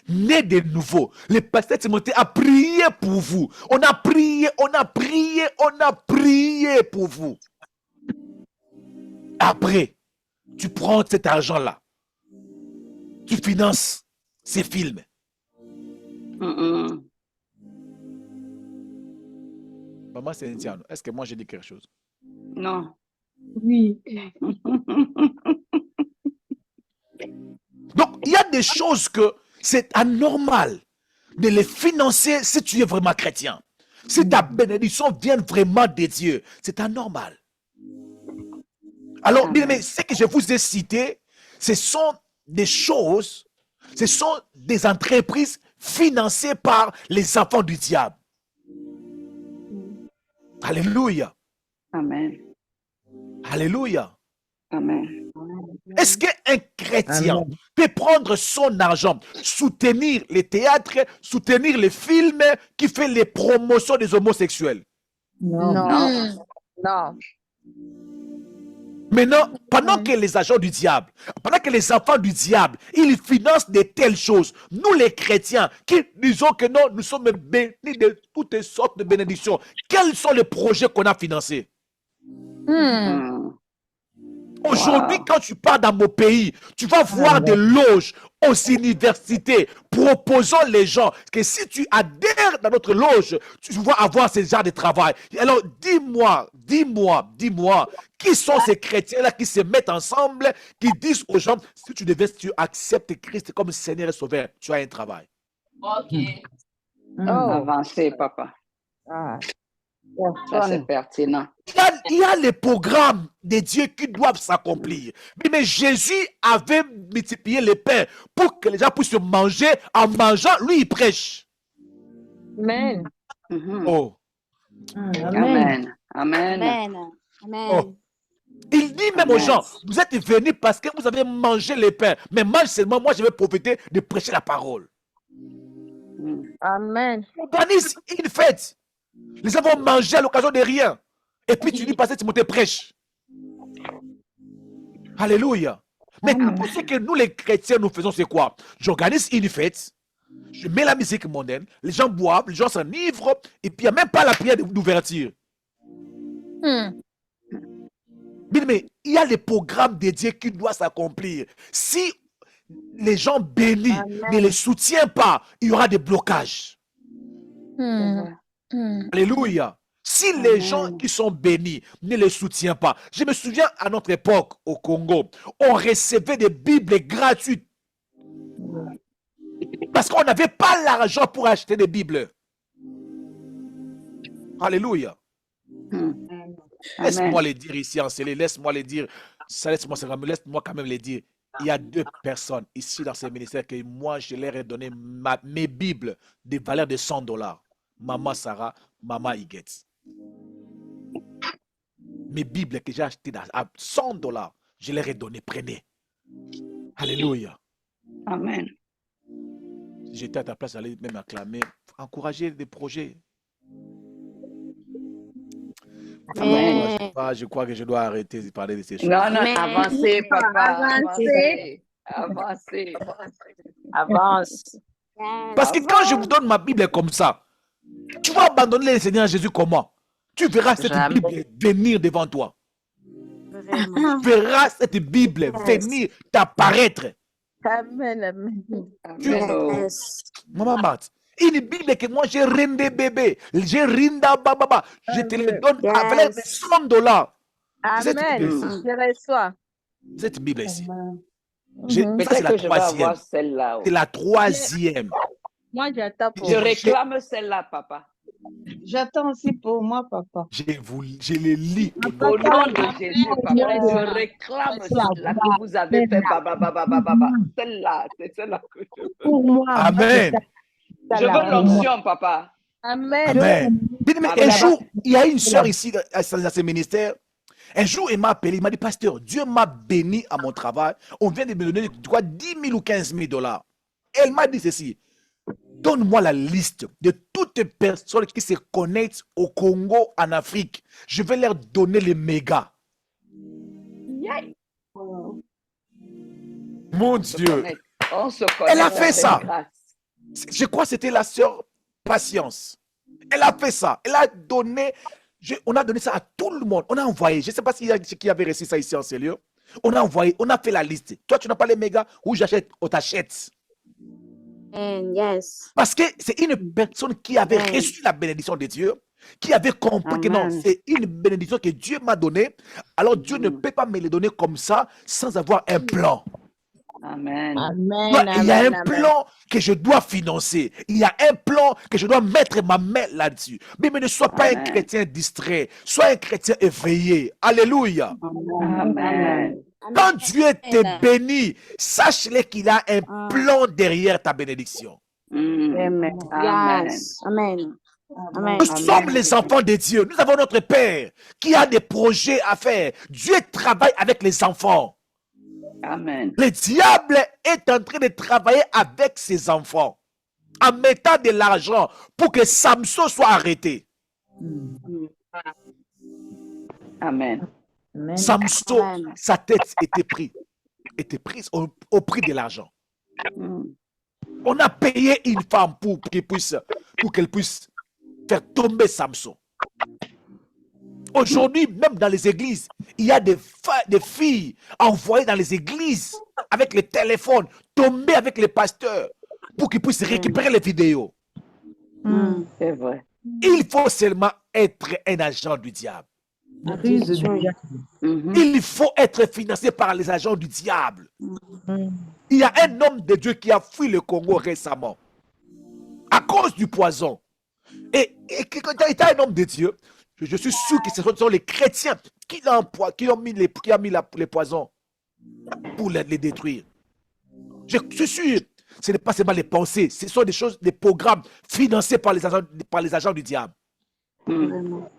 Speaker 2: né de nouveau. Le pasteur Timothée a prié pour vous. On a prié pour vous. Après, tu prends cet argent-là. Tu finances ces films.
Speaker 3: Mm-mm.
Speaker 2: Maman Cynthia, est-ce que moi j'ai dit quelque chose?
Speaker 3: Non.
Speaker 1: Oui.
Speaker 2: Donc, il y a des choses que c'est anormal de les financer si tu es vraiment chrétien. Si ta bénédiction vient vraiment de Dieu, c'est anormal. Alors, bien aimé, ce que je vous ai cité, ce sont des choses, ce sont des entreprises financées par les enfants du diable. Alléluia.
Speaker 3: Amen.
Speaker 2: Alléluia.
Speaker 3: Amen.
Speaker 2: Est-ce qu'un chrétien peut prendre son argent, soutenir les théâtres, soutenir les films qui font les promotions des homosexuels?
Speaker 6: Non.
Speaker 3: Non.
Speaker 6: Non.
Speaker 2: Maintenant, pendant que les agents du diable, pendant que les enfants du diable, ils financent de telles choses, nous les chrétiens, qui disons que non, nous sommes bénis de toutes sortes de bénédictions, quels sont les projets qu'on a financés?
Speaker 3: Mm.
Speaker 2: Aujourd'hui,
Speaker 3: Wow.
Speaker 2: quand tu pars dans mon pays, tu vas voir des loges aux universités proposant les gens que si tu adhères dans notre loge, tu vas avoir ce genre de travail. Alors, dis-moi, qui sont ces chrétiens-là qui se mettent ensemble, qui disent aux gens, si tu acceptes Christ comme Seigneur et Sauveur, tu as un travail.
Speaker 4: OK.
Speaker 6: Oh.
Speaker 3: Avancez, papa.
Speaker 6: Ah.
Speaker 3: Ça, c'est pertinent.
Speaker 2: Il y a les programmes de Dieu qui doivent s'accomplir. Mais Jésus avait multiplié les pains pour que les gens puissent manger. En mangeant, lui, il prêche.
Speaker 6: Amen.
Speaker 3: Mhm.
Speaker 2: Oh.
Speaker 3: Amen. Amen.
Speaker 5: Amen. Amen.
Speaker 2: Oh. Il dit même aux
Speaker 3: Amen.
Speaker 2: gens, vous êtes venus parce que vous avez mangé les pains. Mais mange seulement, moi je vais profiter de prêcher la parole.
Speaker 3: Mhm.
Speaker 6: Amen.
Speaker 2: Organise une fête. Les gens vont manger à l'occasion de rien. Et puis tu dis, passer Timothée prêche. Alléluia. Mais tout ce que nous les chrétiens nous faisons, c'est quoi? J'organise une fête, je mets la musique mondaine, les gens boivent, les gens s'enivrent, et puis il n'y a même pas la prière d'ouverture. Mais il y a les programmes dédiés qui doivent s'accomplir. Si les gens bénis ne les soutiennent pas, il y aura des blocages. Alléluia. Si les gens qui sont bénis ne les soutiennent pas, je me souviens à notre époque au Congo, on recevait des Bibles gratuites. Parce qu'on n'avait pas l'argent pour acheter des Bibles. Alléluia. Laisse-moi les dire ici en scellé, laisse-moi les dire. Laisse-moi quand même les dire. Il y a 2 personnes ici dans ce ministère que moi, je leur ai donné mes Bibles de valeur de $100. Maman Sarah, Maman Iguette. Mes Bibles que j'ai achetées à $100, je leur ai donné, prenez. Alléluia.
Speaker 3: Amen.
Speaker 2: Si j'étais à ta place, j'allais même acclamer, encourager des projets.
Speaker 3: Amen.
Speaker 2: Je crois que je dois arrêter de parler de ces choses.
Speaker 3: Non,
Speaker 5: Amen.
Speaker 3: avancez, papa.
Speaker 6: Avancez.
Speaker 3: Avancez.
Speaker 6: Avance.
Speaker 2: Parce que quand je vous donne ma Bible comme ça, tu vas abandonner le Seigneur Jésus comment? Tu verras cette
Speaker 3: Jamais.
Speaker 2: Bible venir devant toi.
Speaker 5: Vraiment.
Speaker 2: Tu verras cette Bible venir t'apparaître.
Speaker 6: Amen. Amen.
Speaker 3: Amen. Oh.
Speaker 5: Yes.
Speaker 2: Maman Marthe, une Bible que moi j'ai rendé bébé, j'ai rinda bababa, je te le donne avec
Speaker 5: Yes.
Speaker 2: $100.
Speaker 6: Amen. Je reçois.
Speaker 2: Cette Bible ici. Ça, c'est
Speaker 3: Peut-être
Speaker 2: la
Speaker 3: que je vais
Speaker 2: troisième.
Speaker 3: avoir celle-là.
Speaker 2: C'est la troisième.
Speaker 6: Moi, j'attends pour
Speaker 3: Je
Speaker 6: vous.
Speaker 3: réclame celle-là, papa.
Speaker 1: J'attends aussi pour moi, papa.
Speaker 2: Je les lis.
Speaker 3: Au nom de Jésus, papa, je réclame celle-là que vous avez fait. Celle-là, c'est celle-là que je veux.
Speaker 1: Pour moi.
Speaker 2: Amen.
Speaker 3: Je veux l'onction, papa.
Speaker 6: Amen.
Speaker 2: Amen. Bien aimé, un
Speaker 3: Amen.
Speaker 2: jour, il y a une soeur ici dans ce ministère. Un jour, elle m'a appelé, il m'a dit, pasteur, Dieu m'a béni à mon travail. On vient de me donner 10 000 ou 15 000 $. Elle m'a dit ceci. Donne-moi la liste de toutes les personnes qui se connectent au Congo, en Afrique. Je vais leur donner les mégas. Mon Dieu.
Speaker 3: On se
Speaker 2: Elle a
Speaker 3: connecte
Speaker 2: fait
Speaker 3: avec
Speaker 2: ça.
Speaker 3: grâce.
Speaker 2: Je crois que c'était la sœur Patience. Elle a fait ça. Elle a donné, on a donné ça à tout le monde. On a envoyé. Je ne sais pas qui avait reçu ça ici en ce lieu. On a envoyé, on a fait la liste. Toi, tu n'as pas les mégas, où j'achète, on t'achète.
Speaker 5: And yes.
Speaker 2: Parce que c'est une personne qui avait
Speaker 5: Amen.
Speaker 2: reçu la bénédiction de Dieu, qui avait compris que non,
Speaker 3: Amen.
Speaker 2: c'est une bénédiction que Dieu m'a donnée. Alors Dieu ne peut pas me les donner comme ça sans avoir un plan.
Speaker 3: Amen.
Speaker 6: Amen.
Speaker 2: Il y a
Speaker 6: Amen.
Speaker 2: un plan que je dois financer. Il y a un plan que je dois mettre ma main là-dessus. Mais ne sois pas un
Speaker 3: Amen.
Speaker 2: chrétien distrait. Sois un chrétien éveillé. Alléluia.
Speaker 3: Amen.
Speaker 2: Quand Dieu te bénit, sache-le qu'il a un plan derrière ta bénédiction.
Speaker 3: Amen. Amen.
Speaker 5: Yes. Amen. Amen.
Speaker 2: Nous sommes les enfants de Dieu. Nous avons notre Père qui a des projets à faire. Dieu travaille avec les enfants.
Speaker 3: Amen.
Speaker 2: Le diable est en train de travailler avec ses enfants en mettant de l'argent pour que Samson soit arrêté.
Speaker 3: Amen.
Speaker 2: Samson,
Speaker 5: Amen.
Speaker 2: sa tête était prise au prix de l'argent. On a payé une femme pour qu'elle puisse faire tomber Samson. Aujourd'hui, même dans les églises, il y a des filles envoyées dans les églises avec les téléphones, tomber avec les pasteurs pour qu'ils puissent récupérer les vidéos.
Speaker 3: C'est vrai.
Speaker 2: Il faut seulement être un agent du diable.
Speaker 3: Mhm.
Speaker 2: Il faut être financé par les agents du diable. Il y a un homme de Dieu qui a fui le Congo récemment. à cause du poison. Et quand il était un homme de Dieu, je suis sûr que ce sont les chrétiens qui ont mis les poisons pour les détruire. Je suis sûr, ce n'est pas seulement les pensées, ce sont des programmes financés par les agents du diable.
Speaker 5: Vraiment.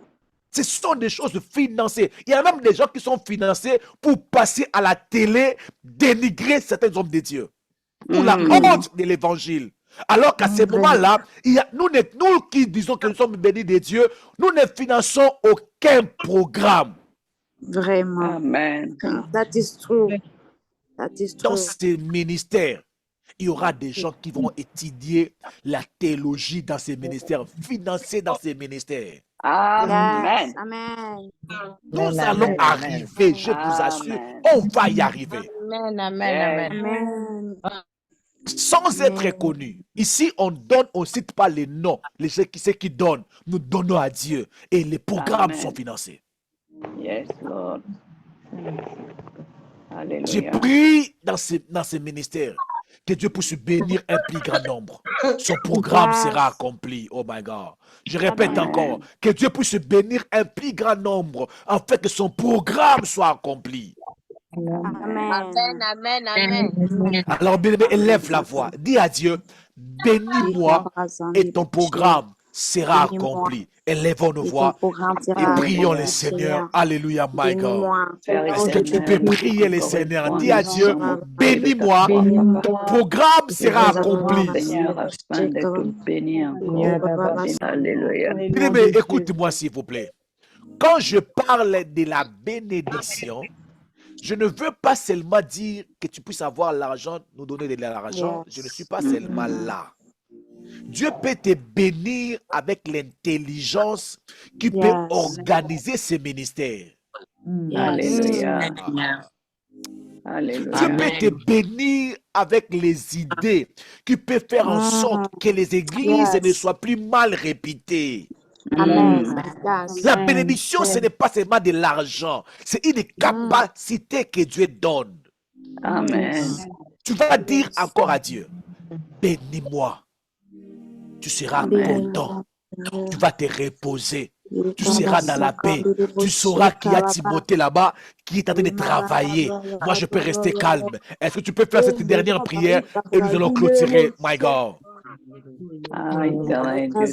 Speaker 2: Ce sont des choses financées. Il y a même des gens qui sont financés pour passer à la télé, dénigrer certains hommes de Dieu. Pour la honte de l'évangile. Alors qu'à ce moment-là, nous qui disons que nous sommes bénis de Dieu, nous ne finançons aucun programme.
Speaker 5: Vraiment.
Speaker 3: Amen.
Speaker 5: That is true. That is
Speaker 2: Dans
Speaker 5: true.
Speaker 2: ces ministères, il y aura des gens qui vont étudier la théologie dans ces ministères, financer dans ces ministères.
Speaker 3: Amen.
Speaker 5: Yes. Amen.
Speaker 2: Nous allons arriver, je vous assure, on va y arriver.
Speaker 6: Amen, amen,
Speaker 3: Yes.
Speaker 6: amen.
Speaker 5: Amen.
Speaker 2: Sans être connus. Ici, on ne cite pas les noms. Ceux qui donnent, nous donnons à Dieu. Et les programmes
Speaker 3: Amen.
Speaker 2: sont financés.
Speaker 3: Yes, Lord.
Speaker 2: J'ai
Speaker 3: Alléluia.
Speaker 2: pris dans ces ministères que Dieu puisse bénir un plus grand nombre. Son programme
Speaker 5: Yes.
Speaker 2: sera accompli. Oh my God. Je répète
Speaker 3: Amen.
Speaker 2: encore, que Dieu puisse bénir un plus grand nombre afin que son programme soit accompli.
Speaker 5: Amen.
Speaker 6: Amen, amen, amen.
Speaker 2: Alors, bien-aimé, élève la voix. Dis à Dieu, bénis-moi et ton programme sera accompli. Élevons nos voix et prions le Seigneur. Alléluia, my God. Est-ce que tu peux prier le Seigneur? Dis à Dieu, bénis-moi, ton programme sera accompli.
Speaker 3: Seigneur, afin de te bénir. Alléluia.
Speaker 2: Bien-aimé, écoute-moi s'il vous plaît. Quand je parle de la bénédiction, je ne veux pas seulement dire que tu puisses avoir l'argent, nous donner de l'argent. Je ne suis pas seulement là. Dieu peut te bénir avec l'intelligence qui peut
Speaker 5: Yes.
Speaker 2: organiser ces ministères.
Speaker 3: Alléluia.
Speaker 2: Dieu
Speaker 3: Alléluia.
Speaker 2: peut te bénir avec les idées qui peuvent faire en sorte que les églises
Speaker 5: Yes.
Speaker 2: ne soient plus mal réputées.
Speaker 5: Amen. Yes.
Speaker 2: La bénédiction, ce n'est pas seulement de l'argent, c'est une capacité que Dieu donne.
Speaker 3: Amen.
Speaker 2: Tu vas dire encore à Dieu, bénis-moi. Tu seras content. Tu vas te reposer. Tu seras dans la paix. Tu sauras qu'il y a Timothée là-bas qui est en train de travailler. Moi, je peux rester calme. Est-ce que tu peux faire cette dernière prière et nous allons clôturer, my God?
Speaker 3: Ah, éternel Dieu.